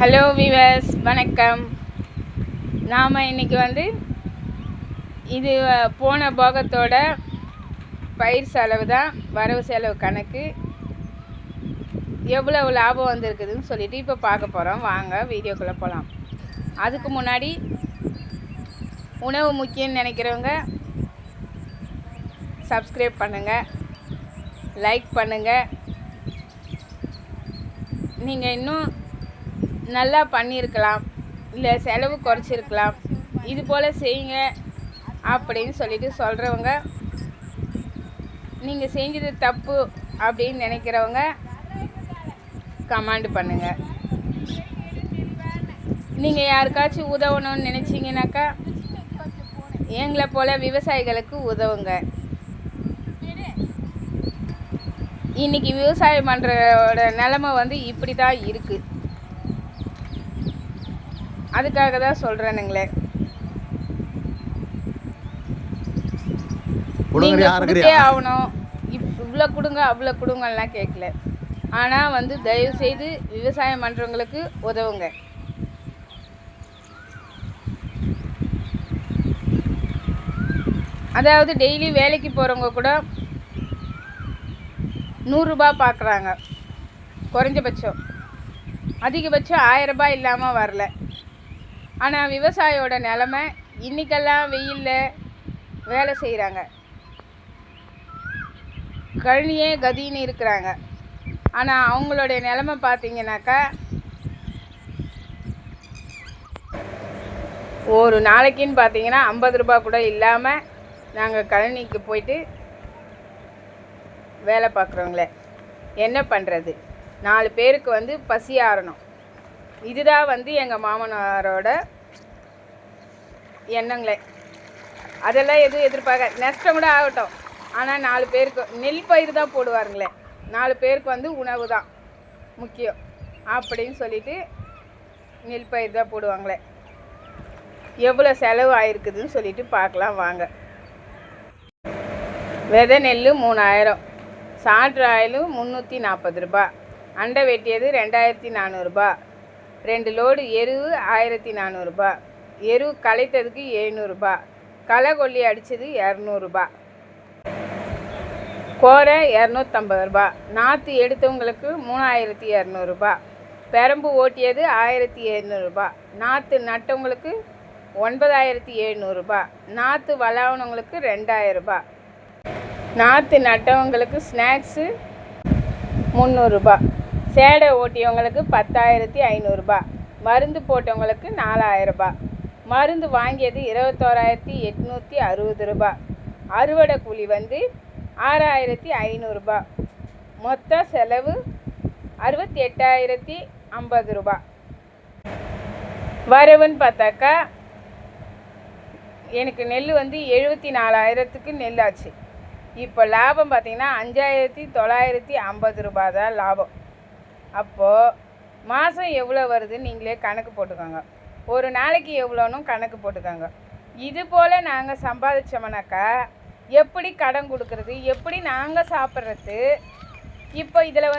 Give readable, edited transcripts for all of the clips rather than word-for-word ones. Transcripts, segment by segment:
Hello viewers, வணக்கம். நாம் இன்றைக்கி இது போன போகத்தோட பயிர் செலவு தான், வரவு செலவு கணக்கு எவ்வளவு லாபம் வந்திருக்குதுன்னு சொல்லிட்டு இப்போ பார்க்க போகிறோம். வாங்க வீடியோக்குள்ளே போகலாம். அதுக்கு முன்னாடி உணவு முக்கியம்னு நினைக்கிறவங்க சப்ஸ்கிரைப் பண்ணுங்கள், லைக் பண்ணுங்கள். நீங்கள் இன்னும் நல்லா பண்ணியிருக்கலாம், இல்லை செலவு குறைச்சிருக்கலாம், இது போல் செய்யுங்க அப்படின்னு சொல்லிட்டு சொல்கிறவங்க, நீங்கள் செஞ்சது தப்பு அப்படின்னு நினைக்கிறவங்க கமெண்ட் பண்ணுங்கள். நீங்கள் யாருக்காச்சும் உதவணும்னு நினச்சிங்கனாக்கா எங்களை போல் விவசாயிகளுக்கு உதவுங்க. இன்றைக்கி விவசாயம் பண்ணுறோட நிலமை இப்படி தான் இருக்குது. அதுக்காக தான் சொல்கிறேனுங்களே. கொடுத்தே ஆகணும், இவ்வளோ கொடுங்க அவ்வளோ கொடுங்கலாம் கேட்கல. ஆனால் தயவுசெய்து விவசாயம் பண்ணுறவங்களுக்கு உதவுங்க. அதாவது டெய்லி வேலைக்கு போகிறவங்க கூட 100 ரூபாய் பார்க்குறாங்க குறைஞ்சபட்சம், அதிகபட்சம் 1000 ரூபாய் இல்லாமல் வரல. ஆனால் விவசாயியோட நிலமை இன்றைக்கெல்லாம் வெயிலில் வேலை செய்கிறாங்க, கழனியே கதின்னு இருக்கிறாங்க. ஆனால் அவங்களுடைய நிலமை பார்த்தீங்கன்னாக்கா ஒரு நாளைக்குன்னு பார்த்தீங்கன்னா 50 ரூபா கூட இல்லாமல் நாங்கள் கழனிக்கு போயிட்டு வேலை பார்க்குறோங்களே. என்ன பண்ணுறது? 4 பேருக்கு பசி ஆறணும். இதுதான் எங்கள் மாமனாரோட எண்ணங்களே. அதெல்லாம் எதுவும் எதிர்பார்க்க, நஷ்டம் கூட ஆகட்டும், ஆனால் 4 பேருக்கு நெல் பயிர் தான் போடுவாருங்களே. 4 பேருக்கு உணவு தான் முக்கியம் அப்படின்னு சொல்லிட்டு நெல் பயிர் தான் போடுவாங்களே. எவ்வளோ செலவு ஆயிருக்குதுன்னு சொல்லிட்டு பார்க்கலாம் வாங்க. விதை நெல் 3000, சாற்று ஆயில் 340 ரூபா, அண்டை வெட்டியது 2400 ரூபா, 2 லோடு எருவு 1400 ரூபா, எருவு களைத்ததுக்கு 700 ரூபா, களை கொல்லி அடித்தது 200 ரூபா, கோரை 250 ரூபா, நாற்று எடுத்தவங்களுக்கு 3200 ரூபா, பெரம்பு ஓட்டியது 1700 ரூபா, நாற்று நட்டவங்களுக்கு 9700 ரூபா, நாற்று வளவனவங்களுக்கு 2000 ரூபா, நாற்று நட்டவங்களுக்கு ஸ்நாக்ஸு 300 ரூபா, சேடை ஓட்டியவங்களுக்கு 10,500 ரூபா, மருந்து போட்டவங்களுக்கு 4000 ரூபா, மருந்து வாங்கியது 21,860 ரூபா, அறுவடை கூலி 6,500 ரூபா, மொத்த செலவு 68,050 ரூபா. வரவுன்னு பார்த்தாக்கா எனக்கு நெல் 74,000க்கு நெல் ஆச்சு. இப்போ லாபம் பார்த்திங்கன்னா 5,950 ரூபா தான் லாபம். அப்போது மாதம் எவ்வளோ வருதுன்னு நீங்களே கணக்கு போட்டுக்கோங்க. ஒரு நாளைக்கு எவ்வளோன்னு கணக்கு போட்டுக்கோங்க. இது போல் நாங்கள் சம்பாதிச்சோம்னாக்கா எப்படி கடன் கொடுக்கறது, எப்படி நாங்கள் சாப்பிட்றது? இப்போ இதில்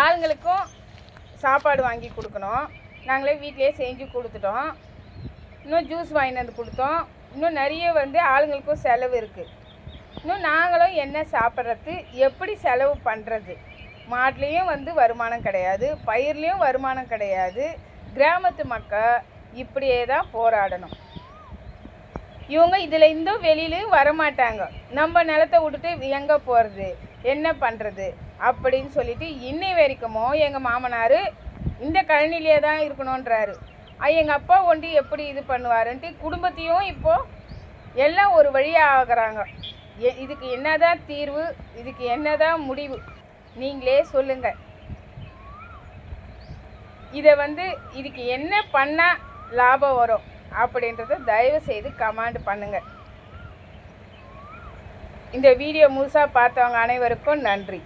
ஆளுங்களுக்கும் சாப்பாடு வாங்கி கொடுக்கணும், நாங்களே வீட்டிலே செஞ்சு கொடுத்துட்டோம், இன்னும் ஜூஸ் வாங்கிட்டு வந்து கொடுத்தோம், இன்னும் நிறைய ஆளுங்களுக்கும் செலவு இருக்குது. இன்னும் நாங்களும் என்ன சாப்பிட்றது, எப்படி செலவு பண்ணுறது? மாட்லேயும் வருமானம் கிடையாது, பயிர்லேயும் வருமானம் கிடையாது. கிராமத்து மக்கள் இப்படியே தான் போராடணும். இவங்க இதில் இருந்தும் வெளியிலையும் வரமாட்டாங்க. நம்ம நிலத்தை விட்டுட்டு எங்கே போகிறது, என்ன பண்ணுறது அப்படின்னு சொல்லிட்டு இன்னை வரைக்கும் எங்கள் மாமனார் இந்த கழனிலே தான் இருக்கணுன்றாரு. எங்கள் அப்பா ஒண்டி எப்படி இது பண்ணுவாருன்ட்டு குடும்பத்தையும் இப்போது எல்லாம் ஒரு வழியாக ஆகிறாங்க. இதுக்கு என்னதான் தீர்வு, இதுக்கு என்னதான் முடிவு நீங்களே சொல்லுங்கள். இதை இதுக்கு என்ன பண்ணால் லாபம் வரும் அப்படின்றத தயவு செய்து கமெண்ட் பண்ணுங்கள். இந்த வீடியோ முழுசாக பார்த்தவங்க அனைவருக்கும் நன்றி.